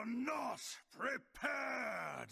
not prepared!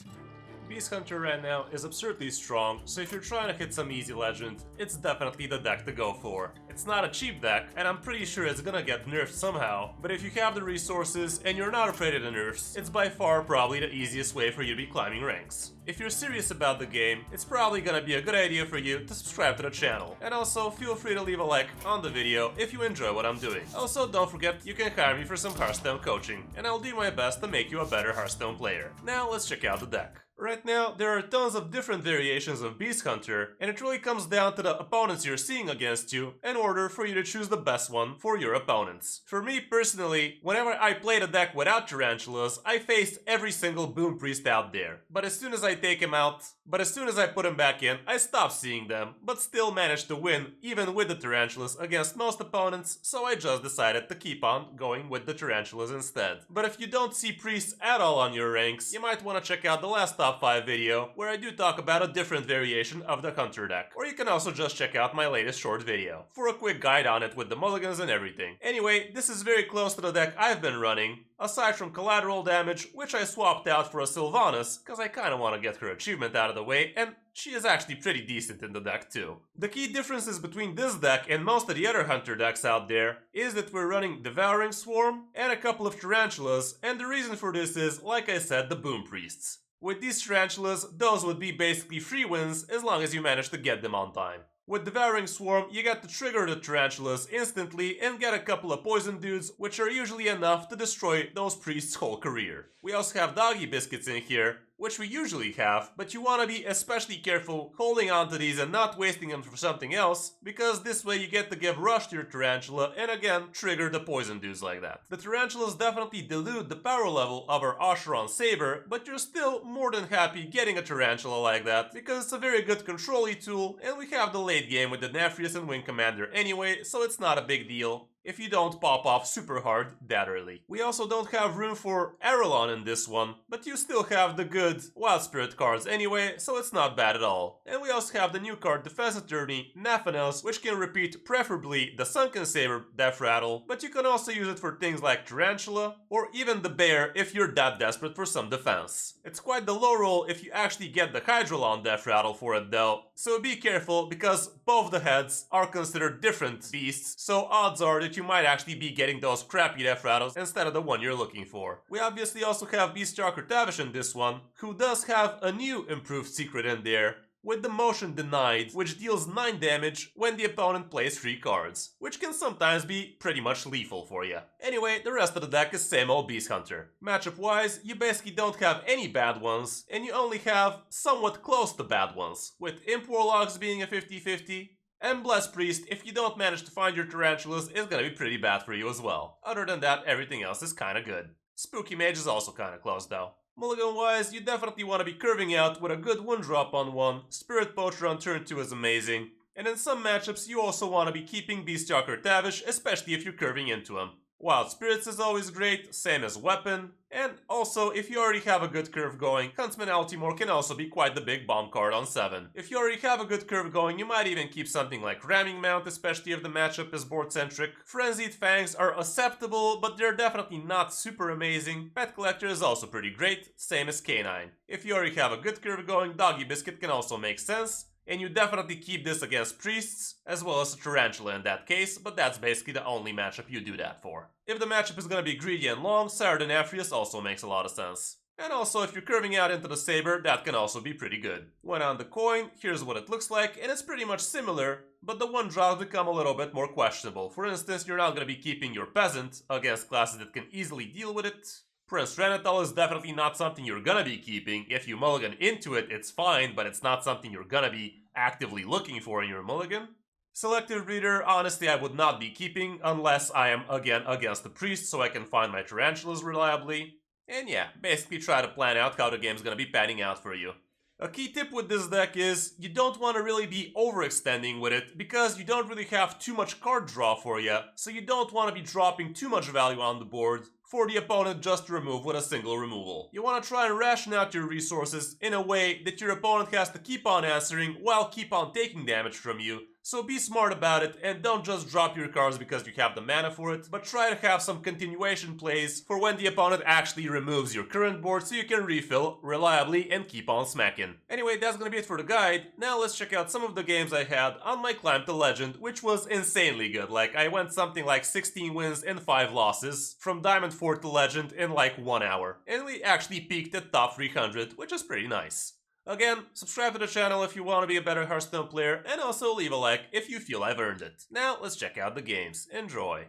Beast Hunter right now is absurdly strong, so if you're trying to hit some easy legend, it's definitely the deck to go for. It's not a cheap deck, and I'm pretty sure it's gonna get nerfed somehow, but if you have the resources and you're not afraid of the nerfs, it's by far probably the easiest way for you to be climbing ranks. If you're serious about the game, it's probably gonna be a good idea for you to subscribe to the channel, and also feel free to leave a like on the video if you enjoy what I'm doing. Also, don't forget you can hire me for some Hearthstone coaching, and I'll do my best to make you a better Hearthstone player. Now let's check out the deck. Right now, there are tons of different variations of Beast Hunter, and it really comes down to the opponents you're seeing against you in order for you to choose the best one for your opponents. For me personally, whenever I played a deck without Tarantulas, I faced every single Boom Priest out there. But as soon as I put him back in, I stopped seeing them, but still managed to win even with the Tarantulas against most opponents, so I just decided to keep on going with the Tarantulas instead. But if you don't see Priests at all on your ranks, you might want to check out the last top 5 video, where I do talk about a different variation of the Hunter deck. Or you can also just check out my latest short video, for a quick guide on it with the mulligans and everything. Anyway, this is very close to the deck I've been running, aside from collateral damage, which I swapped out for a Sylvanas, cause I kinda wanna get her achievement out of the way, and she is actually pretty decent in the deck too. The key differences between this deck and most of the other Hunter decks out there is that we're running Devouring Swarm and a couple of Tarantulas, and the reason for this is, like I said, the Boom Priests. With these Tarantulas, those would be basically free wins as long as you manage to get them on time. With Devouring Swarm, you get to trigger the Tarantulas instantly and get a couple of poison dudes, which are usually enough to destroy those priests' whole career. We also have Doggy Biscuits in here, which we usually have, but you want to be especially careful holding on to these and not wasting them for something else, because this way you get to give rush to your Tarantula and again trigger the poison dudes like that. The Tarantulas definitely dilute the power level of our Oseron Saber, but you're still more than happy getting a Tarantula like that, because it's a very good control-y tool, and we have the late game with the Nephrius and Wing Commander anyway, so it's not a big deal if you don't pop off super hard that early. We also don't have room for Arelon in this one, but you still have the good Wild Spirit cards anyway, so it's not bad at all. And we also have the new card Defense Attorney, Naphanos, which can repeat preferably the Sunken Saber Death Rattle, but you can also use it for things like Tarantula, or even the Bear if you're that desperate for some defense. It's quite the low roll if you actually get the Hydrolon Death Rattle for it though, so be careful because both the heads are considered different beasts, so odds are that you might actually be getting those crappy death rattles instead of the one you're looking for. We obviously also have Beaststalker Tavish in this one, who does have a new improved secret in there, with the Motion Denied, which deals 9 damage when the opponent plays 3 cards, which can sometimes be pretty much lethal for you. Anyway, the rest of the deck is same old Beast Hunter. Matchup wise, you basically don't have any bad ones, and you only have somewhat close to bad ones, with Imp Warlocks being a 50-50, and Blessed Priest, if you don't manage to find your Tarantulas, is gonna be pretty bad for you as well. Other than that, everything else is kinda good. Spooky Mage is also kinda close though. Mulligan wise, you definitely want to be curving out with a good 1-drop on 1, Spirit Poacher on turn 2 is amazing, and in some matchups you also want to be keeping Beaststalker Tavish, especially if you're curving into him. Wild Spirits is always great, same as Weapon, and also if you already have a good curve going, Huntsman Altimore can also be quite the big bomb card on 7. If you already have a good curve going, you might even keep something like Ramming Mount, especially if the matchup is board-centric. Frenzied Fangs are acceptable, but they're definitely not super amazing. Pet Collector is also pretty great, same as Canine. If you already have a good curve going, Doggy Biscuit can also make sense. And you definitely keep this against Priests, as well as a Tarantula in that case, but that's basically the only matchup you do that for. If the matchup is gonna be greedy and long, Saradin Nephrius also makes a lot of sense. And also, if you're curving out into the Saber, that can also be pretty good. When on the coin, here's what it looks like, and it's pretty much similar, but the 1-drops become a little bit more questionable. For instance, you're not gonna be keeping your Peasant against classes that can easily deal with it. Prince Renatal is definitely not something you're gonna be keeping. If you mulligan into it, it's fine, but it's not something you're gonna be actively looking for in your mulligan. Selective Breeder, honestly, I would not be keeping unless I am again against the Priest so I can find my Tarantulas reliably. And yeah, basically try to plan out how the game's gonna be panning out for you. A key tip with this deck is you don't want to really be overextending with it because you don't really have too much card draw for you, so you don't want to be dropping too much value on the board for the opponent just to remove with a single removal. You want to try and ration out your resources in a way that your opponent has to keep on answering while keep on taking damage from you, So be smart about it and don't just drop your cards because you have the mana for it, but try to have some continuation plays for when the opponent actually removes your current board so you can refill reliably and keep on smacking. Anyway, that's gonna be it for the guide. Now let's check out some of the games I had on my climb to Legend, which was insanely good. Like, I went something like 16 wins and 5 losses from Diamond 4 to Legend in like 1 hour. And we actually peaked at top 300, which is pretty nice. Again, subscribe to the channel if you want to be a better Hearthstone player, and also leave a like if you feel I've earned it. Now, let's check out the games. Enjoy.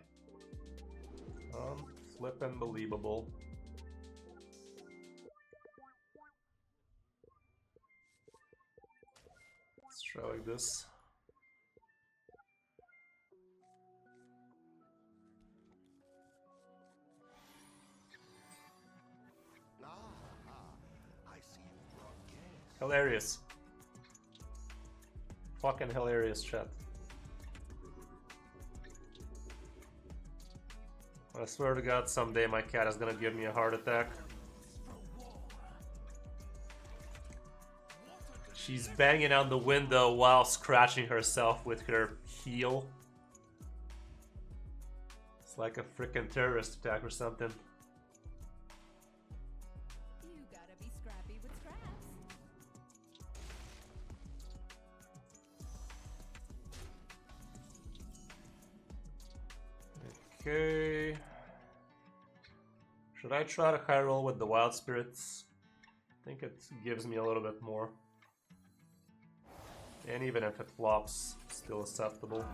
Flippin' believable. Let's try like this. Hilarious. Fucking hilarious, chat. I swear to God, someday my cat is gonna give me a heart attack. She's banging on the window while scratching herself with her heel. It's like a freaking terrorist attack or something. Okay. Should I try to high roll with the Wild Spirits? I think it gives me a little bit more. And even if it flops, still acceptable.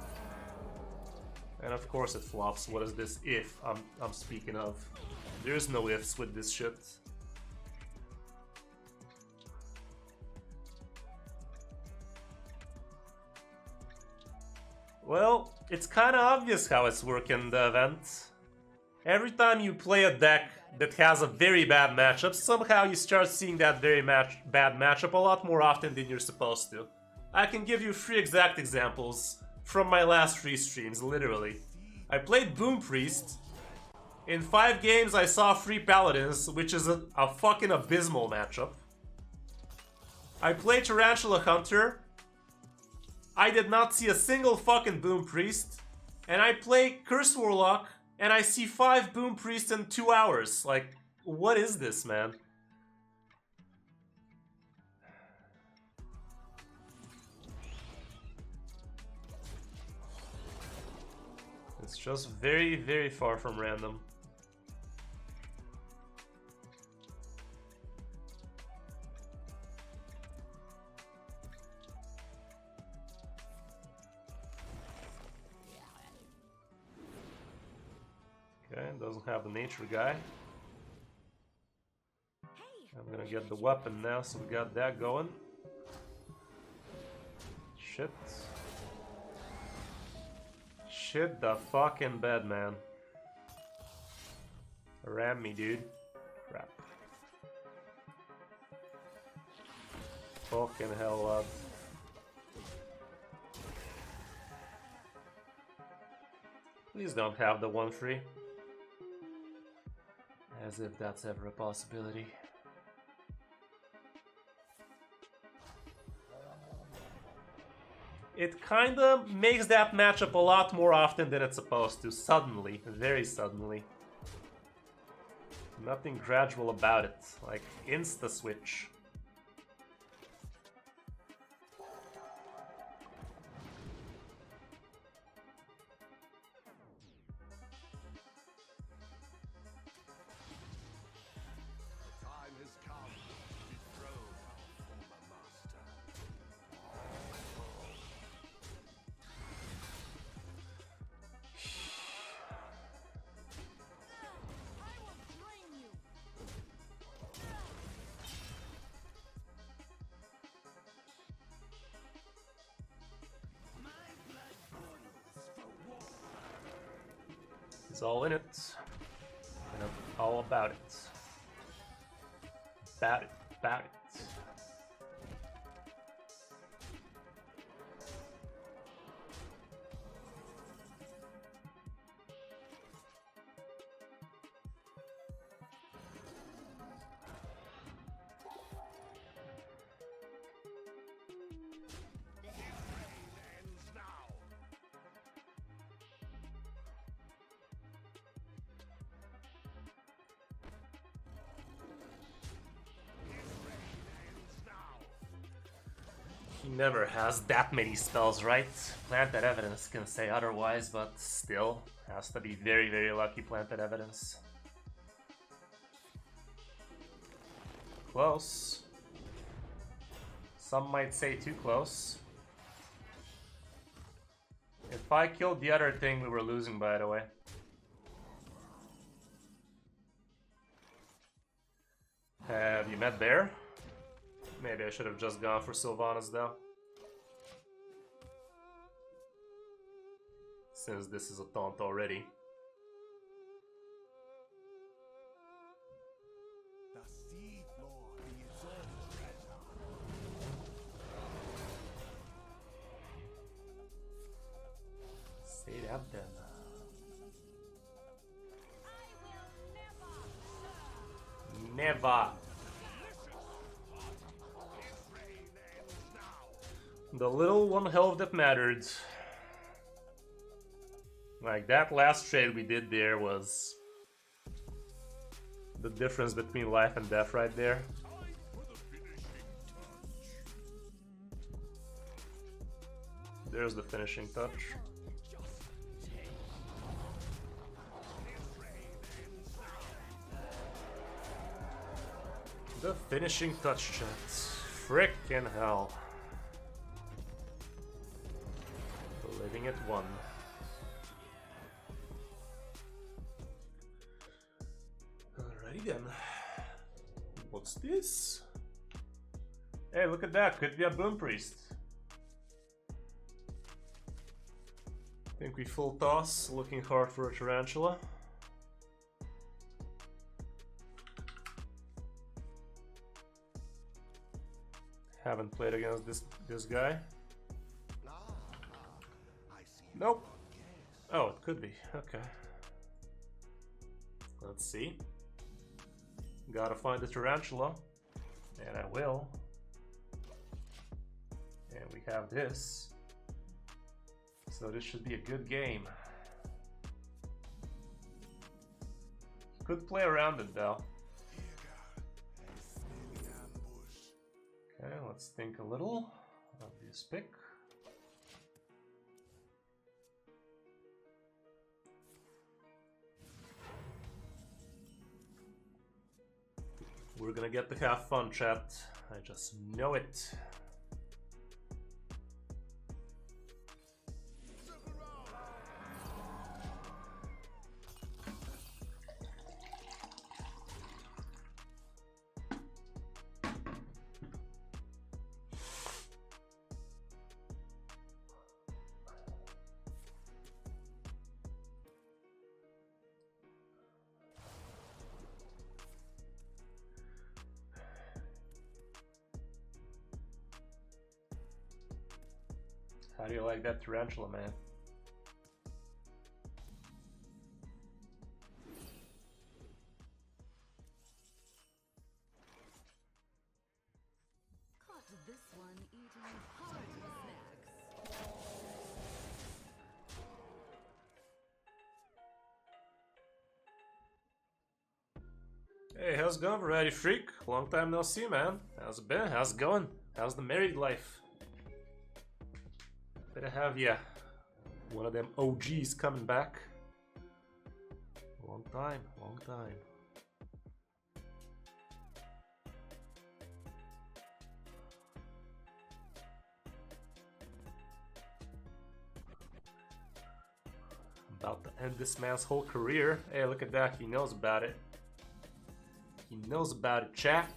And of course it flops. What is this if I'm speaking of? There's no ifs with this shit. Well, it's kind of obvious how it's working the event. Every time you play a deck that has a very bad matchup, somehow you start seeing that very bad matchup a lot more often than you're supposed to. I can give you 3 exact examples from my last 3 streams, literally. I played Boom Priest. In 5 games I saw 3 Paladins, which is a fucking abysmal matchup. I played Tarantula Hunter. I did not see a single fucking Boom Priest. And I play Curse Warlock, and I see 5 Boom Priests in 2 hours. Like, what is this, man? It's just very, very far from random. Okay, doesn't have the nature guy. I'm gonna get the weapon now, so we got that going. Shit. Shit the fucking bed, man. Ram me, dude. Crap. Fucking hell up. Please don't have the 1-3. As if that's ever a possibility. It kinda makes that matchup a lot more often than it's supposed to. Suddenly. Very suddenly. Nothing gradual about it. Like, insta-switch. He's all in it. And I'm all about it. About it. About it. He never has that many spells, right? Planted Evidence can say otherwise, but still has to be very, very lucky. Planted Evidence. Close. Some might say too close. If I killed the other thing, we were losing, by the way. Have you met Bear? Maybe I should have just gone for Sylvanas though. Since this is a taunt already. Say that then. Never. The little one health that mattered. Like, that last trade we did there was the difference between life and death right there. There's the finishing touch. The finishing touch, chat. Frickin' hell. Living at 1. Alrighty then. What's this? Hey, look at that. Could be a Boom Priest. Think we full toss, looking hard for a Tarantula. Haven't played against this guy. Nope. Oh, it could be. Okay. Let's see. Gotta find the Tarantula. And I will. And we have this. So this should be a good game. Could play around it though. Okay, let's think a little. Obvious pick. We're gonna get to have fun, chat. I just know it. How do you like that Tarantula, man? Caught this one eating hearty snacks. Hey, how's it going, Variety Freak? Long time no see, man. How's it been? How's it going? How's the married life? Better have ya. One of them OGs coming back. Long time, long time. About to end this man's whole career. Hey, look at that. He knows about it. He knows about it, chat.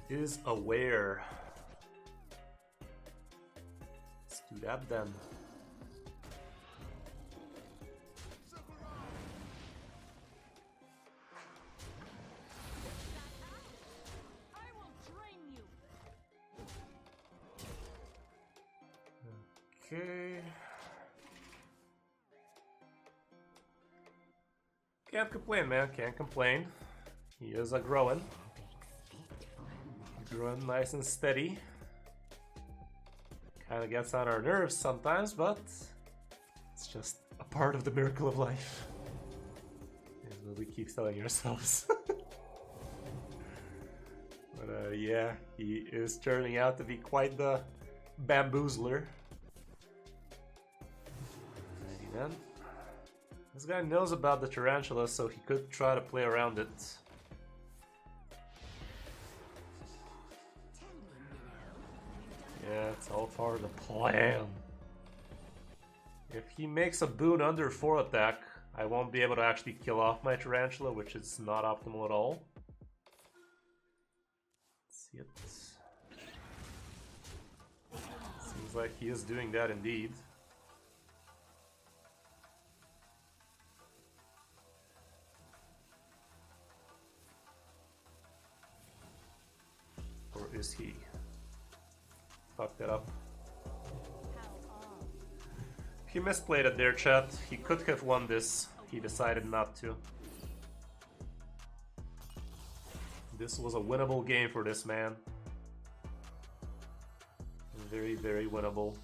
He is aware. Let's do that then. I will drain you. Okay. Can't complain, man. Can't complain. He is a growing. Growing nice and steady. Kinda gets on our nerves sometimes, but it's just a part of the miracle of life. Is what we keep telling ourselves. But yeah, he is turning out to be quite the bamboozler. Alrighty then. This guy knows about the tarantula, so he could try to play around it. Yeah, it's all part of the plan. If he makes a boon under 4 attack, I won't be able to actually kill off my tarantula, which is not optimal at all. Let's see it. Seems like he is doing that indeed. Or is he? Fuck that up. He misplayed it there, chat. He could have won this. He decided not to. This was a winnable game for this man. Very, very winnable.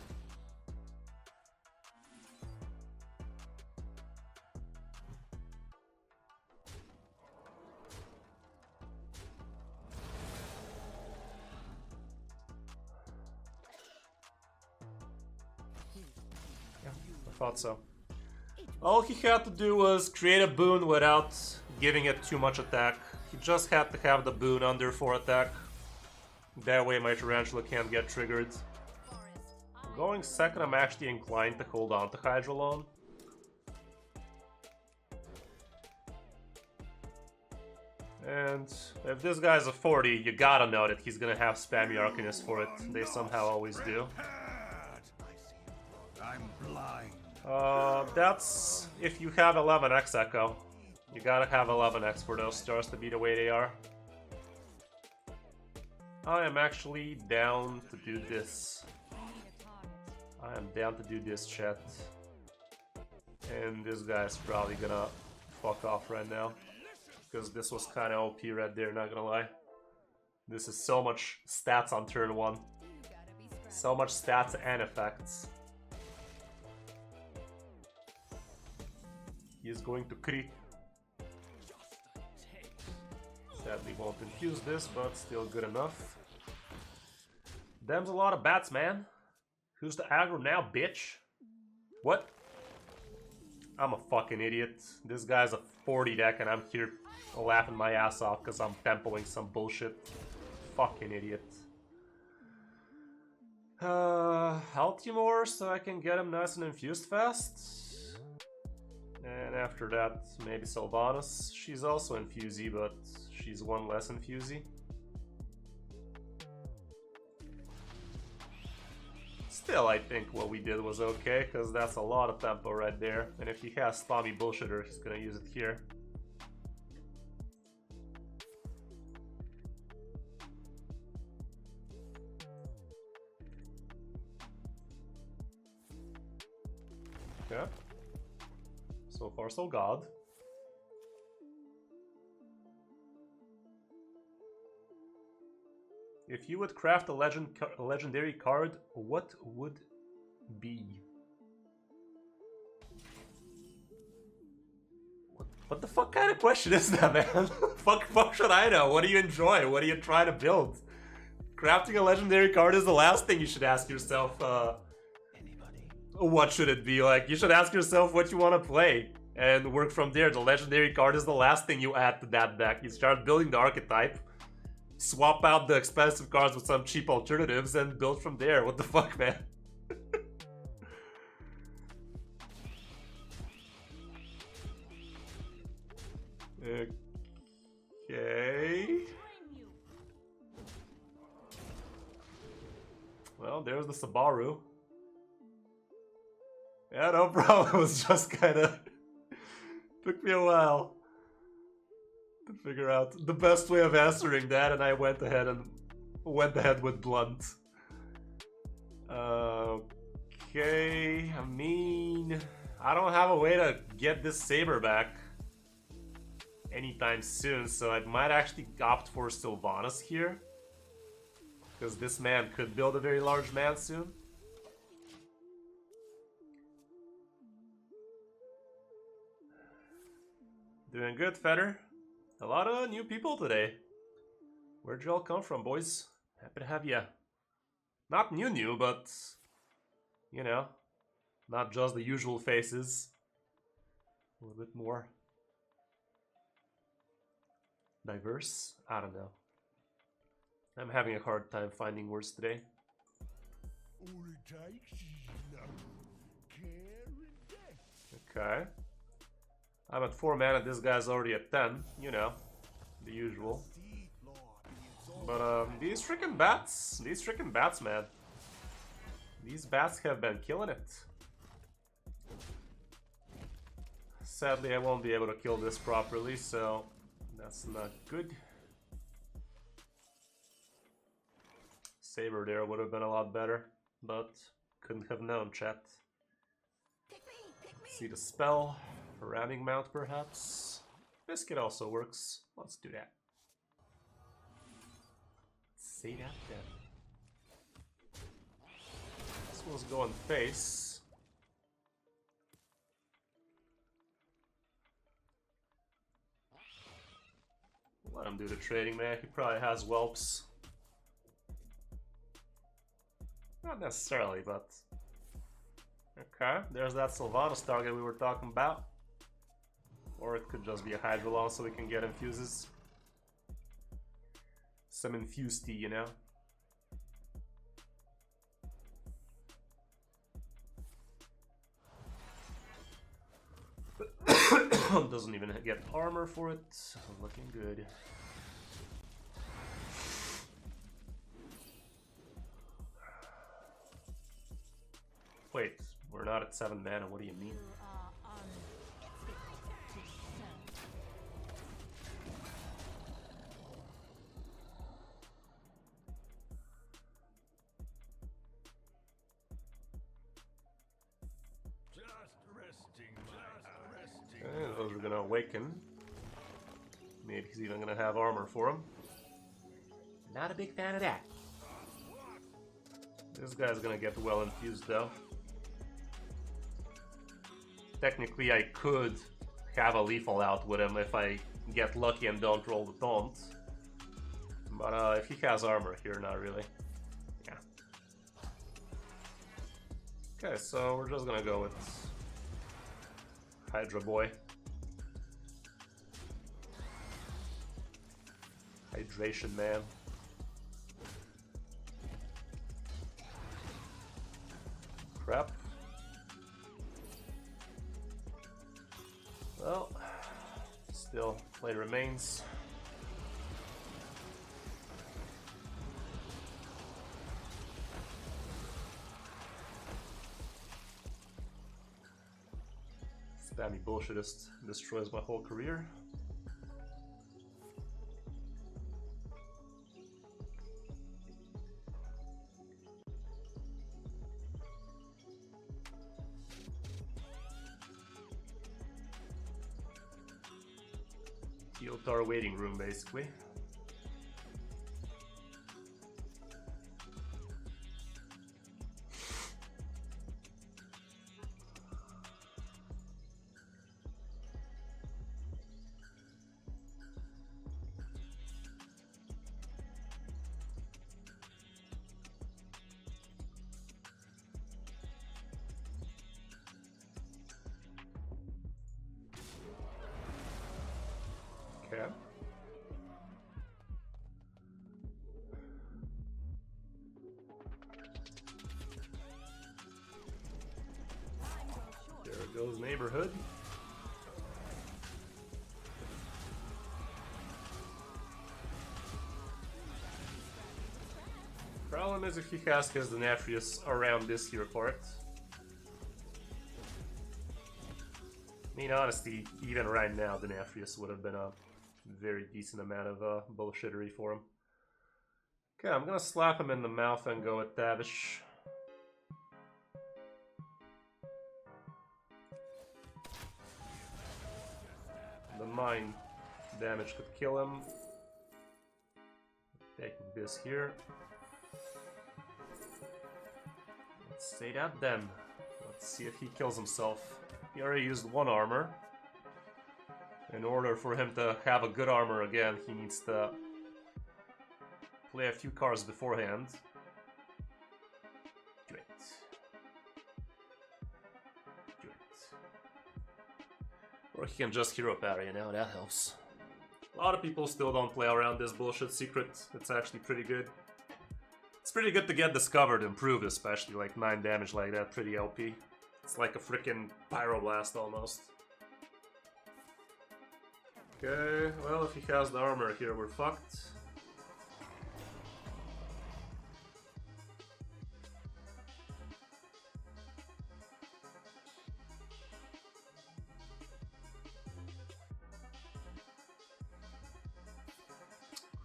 Thought so. All he had to do was create a boon without giving it too much attack. He just had to have the boon under 4 attack. That way my tarantula can't get triggered. Going second, I'm actually inclined to hold on to Hydrolon. And if this guy's a 40, you gotta know that he's gonna have spammy Arcanist for it. They somehow always do. I'm blind. That's if you have 11x Echo. You gotta have 11x for those stars to be the way they are. I am actually down to do this. I am down to do this, chat. And this guy's probably gonna fuck off right now. Because this was kinda OP right there, not gonna lie. This is so much stats on turn 1. So much stats and effects. He is going to crit. Sadly won't infuse this, but still good enough. Them's a lot of bats, man. Who's the aggro now, bitch? What? I'm a fucking idiot. This guy's a 40 deck and I'm here laughing my ass off because I'm tempoing some bullshit. Fucking idiot. Altimore so I can get him nice and infused fast. And after that, maybe Sylvanas. She's also infusey, but she's one less infusey. Still, I think what we did was okay, because that's a lot of tempo right there. And if he has Spammy Bullshitter, he's gonna use it here. Okay. So far, so God. If you would craft a legendary card, what would be? What the fuck kind of question is that, man? fuck should I know? What do you enjoy? What are you trying to build? Crafting a legendary card is the last thing you should ask yourself. What should it be like? You should ask yourself what you want to play and work from there. The legendary card is the last thing you add to that deck. You start building the archetype, swap out the expensive cards with some cheap alternatives, and build from there. What the fuck, man? Okay. Well, there's the Sabaru. Yeah, no problem. It was just kind of took me a while to figure out the best way of answering that, and I went ahead with blunt. Okay, I mean, I don't have a way to get this saber back anytime soon, so I might actually opt for Sylvanas here, because this man could build a very large man soon. Doing good, Fetter. A lot of new people today. Where'd you all come from, boys? Happy to have ya. Not new, but you know, not just the usual faces. A little bit more diverse? I don't know. I'm having a hard time finding words today. All it takes is love, care, and death. Okay. I'm at 4 mana, this guy's already at 10, you know, the usual. But these freaking bats, man. These bats have been killing it. Sadly, I won't be able to kill this properly, so that's not good. Saber there would have been a lot better, but couldn't have known, chat. See the spell. Ramming mount, perhaps. Biscuit also works. Let's do that. Say that then. This one's going face. Let him do the trading, man. He probably has whelps. Not necessarily, but... Okay, there's that Sylvanas target we were talking about. Or it could just be a Hydrolon so we can get infuses. Some infused tea, you know? Doesn't even get armor for it. Looking good. Wait, we're not at 7 mana, what do you mean? Okay, those are gonna awaken. Maybe he's even gonna have armor for him. Not a big fan of that. This guy's gonna get well infused though. Technically I could have a lethal out with him if I get lucky and don't roll the taunt. But if he has armor here, not really. Yeah. Okay, so we're just gonna go with Hydra Boy. Hydration Man. Crap. Well, still play remains. Spammy bullshitist destroys my whole career. Our waiting room, basically. Okay. There goes neighborhood. Problem is if he casts his Denatrius around this here part. I mean, honestly, even right now, Denatrius would have been a very decent amount of bullshittery for him. Okay, I'm gonna slap him in the mouth and go with Tavish. The mine damage could kill him. Taking this here. Let's say that then. Let's see if he kills himself. He already used 1 armor. In order for him to have a good armor again, he needs to Play a few cards beforehand. Do it. Do it. Or he can just hero parry, you know, that helps. A lot of people still don't play around this bullshit secret. It's actually pretty good. It's pretty good to get discovered, improved especially, like 9 damage like that, pretty LP. It's like a freaking Pyroblast almost. Okay, well if he has the armor here, we're fucked.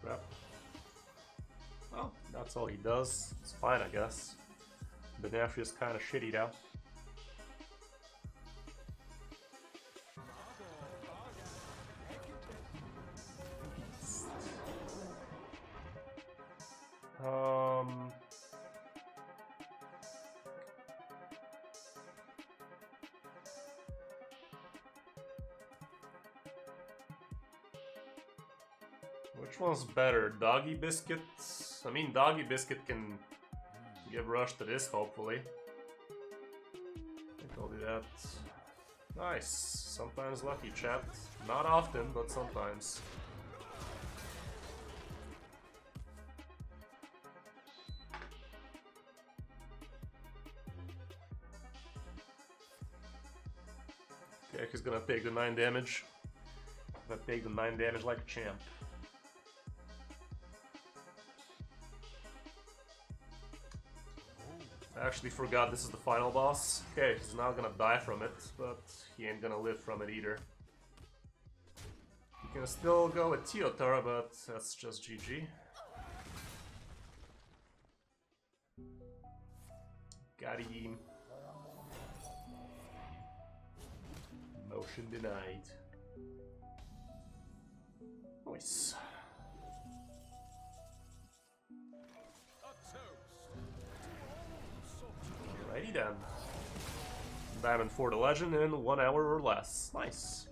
Crap. Well, that's all he does. It's fine, I guess. Benefi is kind of shitty now. Which one's better? Doggy Biscuit? I mean, Doggy Biscuit can give rush to this, hopefully. I think I'll do that. Nice. Sometimes lucky, chat. Not often, but sometimes. Okay, he's gonna take the 9 damage. Gonna take the 9 damage like a champ. I actually forgot this is the final boss. Okay, he's not gonna die from it, but he ain't gonna live from it either. He can still go with Teotara, but that's just GG. Got him. Motion denied. Nice. Alrighty then. Diamond for the legend in 1 hour or less. Nice.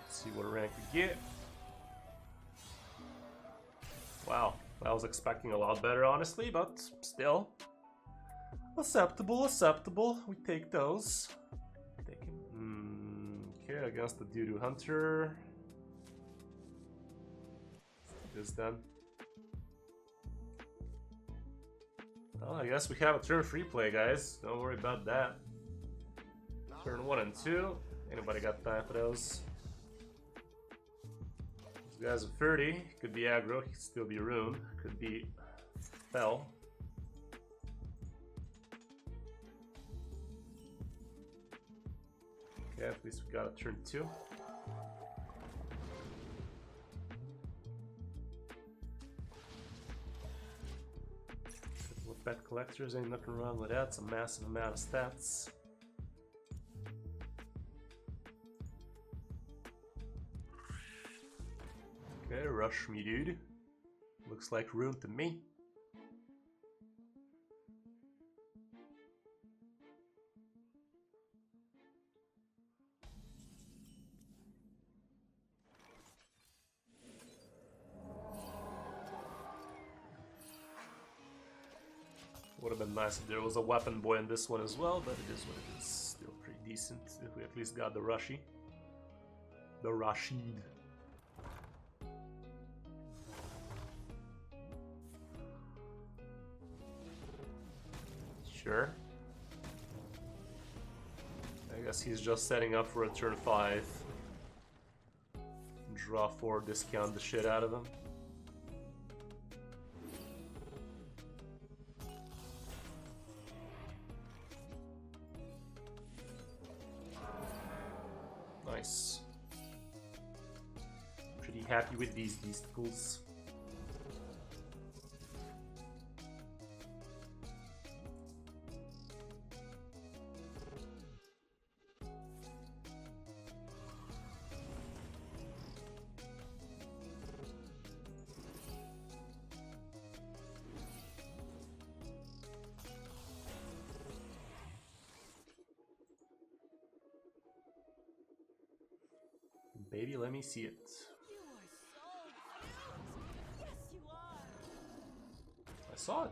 Let's see what rank we get. Wow, I was expecting a lot better, honestly, but still. Acceptable, acceptable. We take those. Take him. Okay, against the Doo-Doo Hunter. This then. Well, I guess we have a turn free play, guys. Don't worry about that. Turn 1 and 2. Anybody got time for those? This guy's a 30. Could be aggro. Could still be rune. Could be fell. Okay, at least we got a turn 2. With pet collectors, ain't nothing wrong with that. It's a massive amount of stats. Okay, rush me, dude. Looks like rune to me. Would have been nice if there was a weapon boy in this one as well, but it is what it is. Still pretty decent if we at least got the Rushy. The Rashid. Sure. I guess he's just setting up for a turn 5. Draw 4, discount the shit out of him. Nice. Pretty happy with these beasticles. Baby, let me see it. saw it.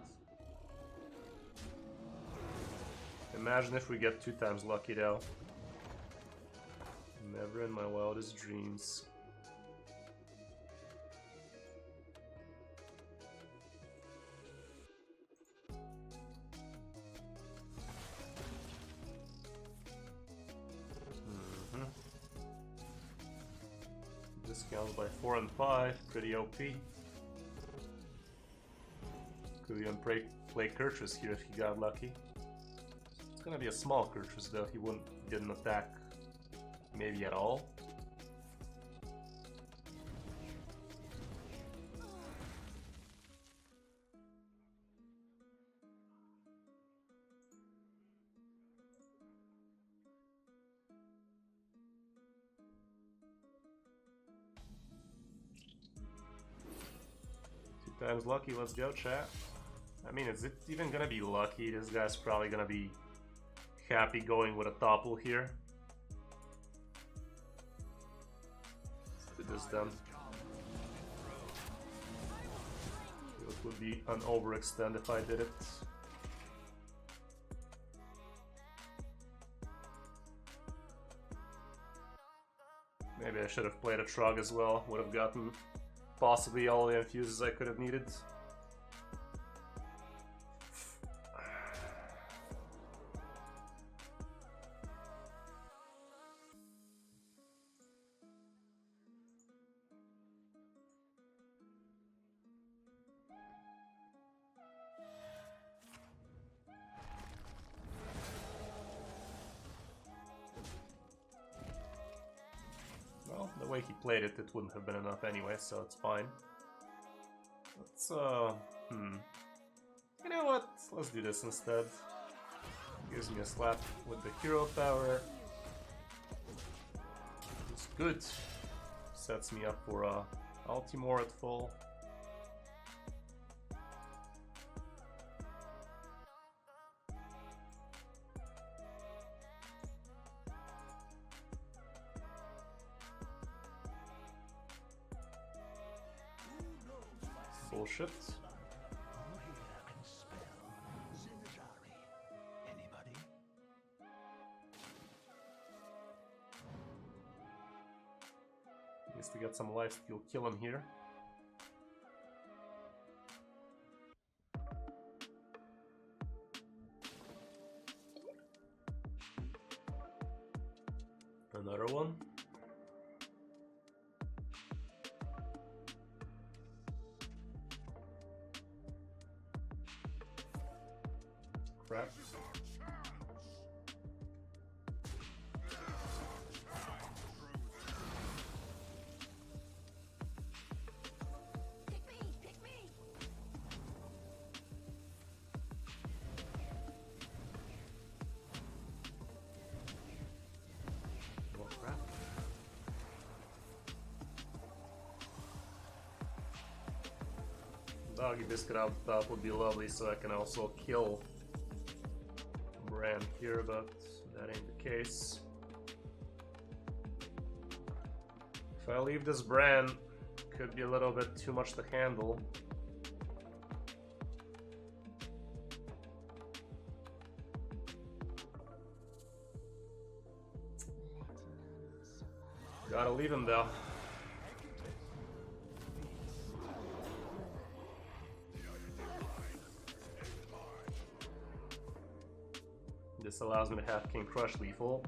Imagine if we get 2 times lucky though. Never in my wildest dreams. Discounts by 4 and 5, pretty OP. Could even play Kris here if he got lucky. It's gonna be a small Kris though, he didn't attack maybe at all. Times lucky, let's go, chat. I mean, is it even gonna be lucky? This guy's probably gonna be happy going with a topple here. Let's do this then. It would be an overextend if I did it. Maybe I should have played a Trog as well, would have gotten possibly all the infuses I could have needed. Well, the way he played it, it wouldn't have been enough anyway, so it's fine. Let's, You know what? Let's do this instead. Gives me a slap with the hero power. It's good. Sets me up for Ultimore at full. Bullshit. Needs to get some lifesteal kill him here. Another one. Crap. Pick me! Oh crap. Doggy biscuit out the top would be lovely, so I can also kill Bran here, but that ain't the case. If I leave this Bran, could be a little bit too much to handle. Gotta leave him though. This allows me to have King Crush lethal.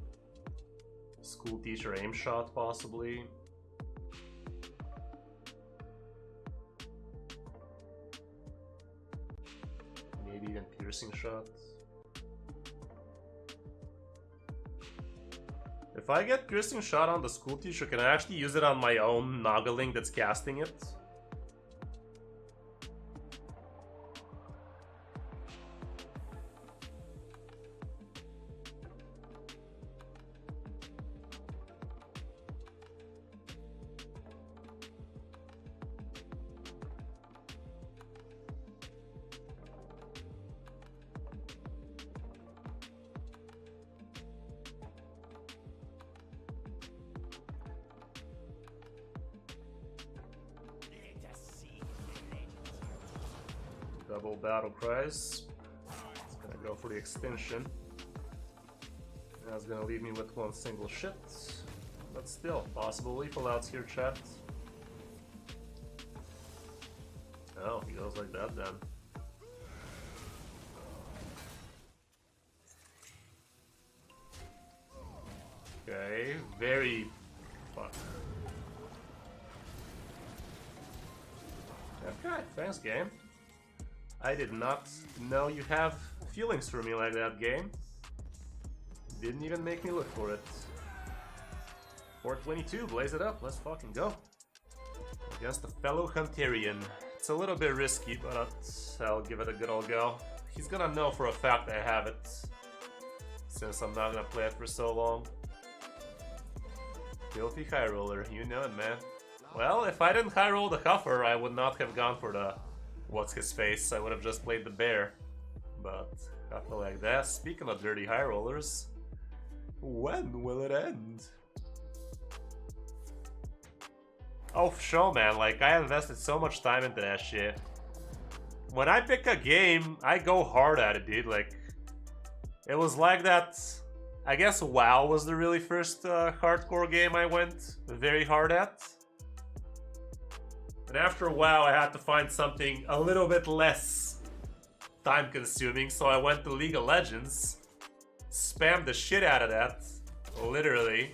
School teacher aim shot possibly. Maybe even piercing shot. If I get piercing shot on the school teacher, can I actually use it on my own Nagaling that's casting it? Double battle cries. It's gonna go for the extinction. That's gonna leave me with one single shit. But still, possible lethal outs here, chat. Oh, he goes like that then. Okay, very... Fuck. Okay, thanks game. I did not know you have feelings for me like that, game. Didn't even make me look for it. 422, blaze it up, let's fucking go. Against a fellow Huntarian. It's a little bit risky, but I'll give it a good old go. He's gonna know for a fact I have it, since I'm not gonna play it for so long. Filthy high roller, you know it, man. Well, if I didn't high roll the Huffer, I would not have gone for the what's his face. I would have just played the bear. But I feel like that. Speaking of dirty high rollers, when will it end? Oh, for sure, man. Like, I invested so much time into that shit. When I pick a game, I go hard at it, dude. Like, it was like that. I guess WoW was the really first hardcore game I went very hard at. And after WoW, I had to find something a little bit less time-consuming, so I went to League of Legends, spammed the shit out of that, literally,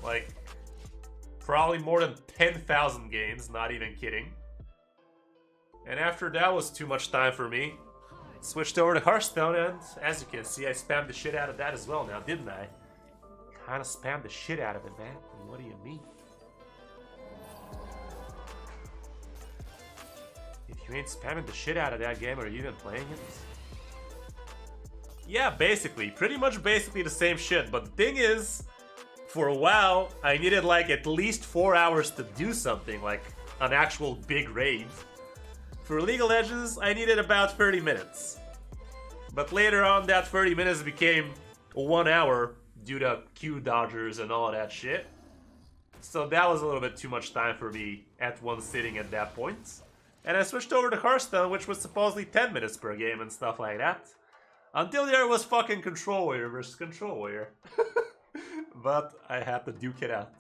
like, probably more than 10,000 games, not even kidding. And after that was too much time for me, switched over to Hearthstone, and as you can see, I spammed the shit out of that as well now, didn't I? Kinda spammed the shit out of it, man. What do you mean? If you ain't spamming the shit out of that game, are you even playing it? Yeah, basically. Pretty much basically the same shit, but the thing is, for a while, I needed like at least 4 hours to do something, like an actual big raid. For League of Legends, I needed about 30 minutes. But later on, that 30 minutes became 1 hour due to queue dodgers and all that shit. So that was a little bit too much time for me at one sitting at that point. And I switched over to Hearthstone, which was supposedly 10 minutes per game and stuff like that. Until there was fucking Control Warrior versus Control Warrior. But I had to duke it out.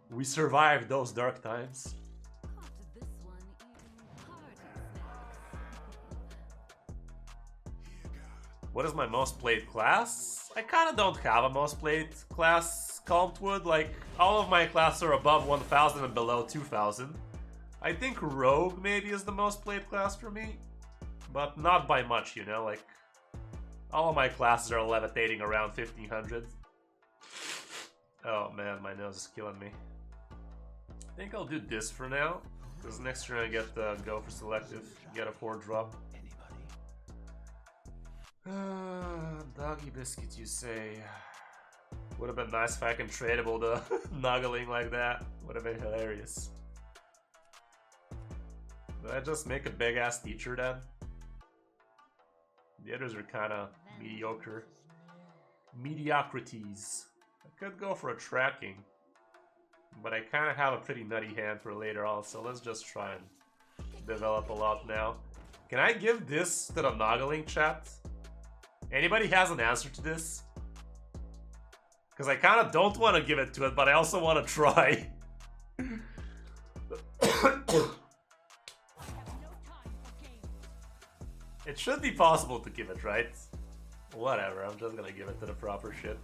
We survived those dark times. What is my most played class? I kind of don't have a most played class, Calmtwood. Like, all of my classes are above 1,000 and below 2,000. I think Rogue maybe is the most played class for me, but not by much, you know, like, all of my classes are levitating around 1,500. Oh man, my nose is killing me. I think I'll do this for now, because next turn I get the go for selective, get a 4-drop. Doggy biscuit, you say? Would have been nice if I can tradable the nuggling like that. Would have been hilarious. Did I just make a big ass teacher then? The others are kind of mediocre. Mediocrities. I could go for a tracking, but I kind of have a pretty nutty hand for later on, so let's just try and develop a lot now. Can I give this to the noggling, chat? Anybody has an answer to this? Because I kind of don't want to give it to it, but I also want to try. It should be possible to give it, right? Whatever, I'm just gonna give it to the proper shit.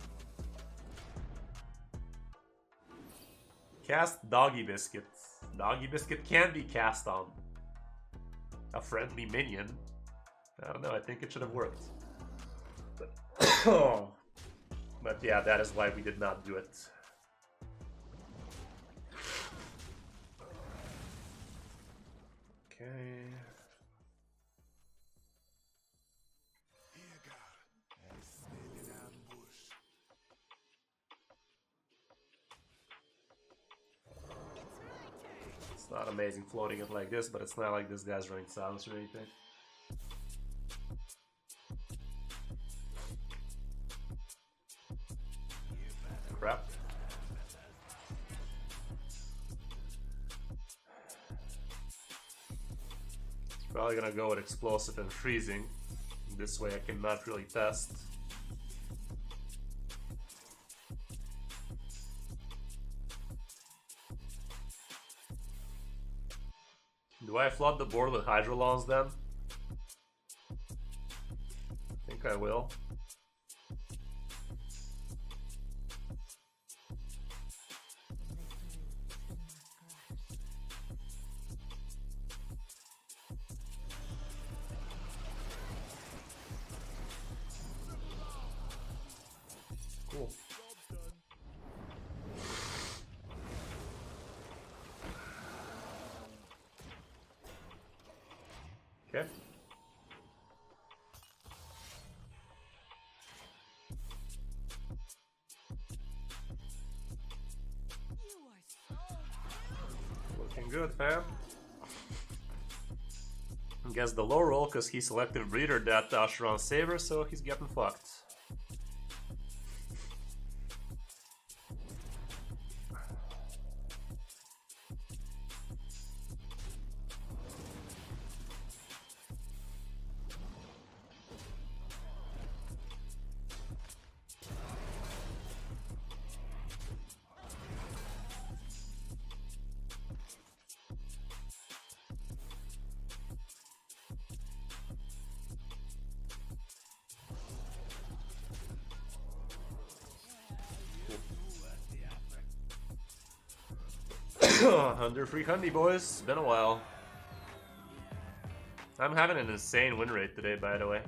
Cast Doggy Biscuit. Doggy Biscuit can be cast on a friendly minion. I don't know, I think it should have worked. But yeah, that is why we did not do it. Okay. It's not amazing floating it like this, but it's not like this guy's running silence or anything. Crap. Probably gonna go with explosive and freezing. This way I cannot really test. Do I flood the board with Hydrolons then? I think I will. Cool. Okay. Looking good, fam. Guess the low roll because he selective breeder that Asheron Saver, so he's getting fucked. Under 300, boys. It's been a while. I'm having an insane win rate today, by the way.